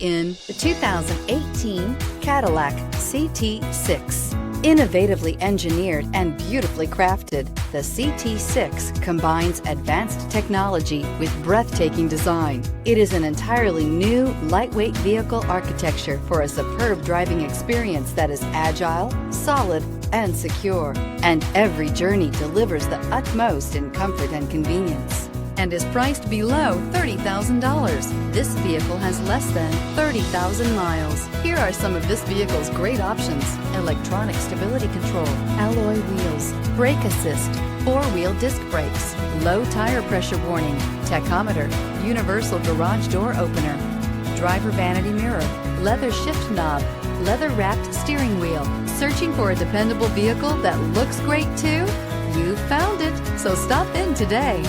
in the 2018 Cadillac CT6. Innovatively engineered and beautifully crafted, the CT6 combines advanced technology with breathtaking design. It is an entirely new, lightweight vehicle architecture for a superb driving experience that is agile, solid, and secure. And every journey delivers the utmost in comfort and convenience, and is priced below $30,000. This vehicle has less than 30,000 miles. Here are some of this vehicle's great options: electronic stability control, alloy wheels, brake assist, four-wheel disc brakes, low tire pressure warning, tachometer, universal garage door opener, driver vanity mirror, leather shift knob, leather-wrapped steering wheel. Searching for a dependable vehicle that looks great too? You found it, so stop in today.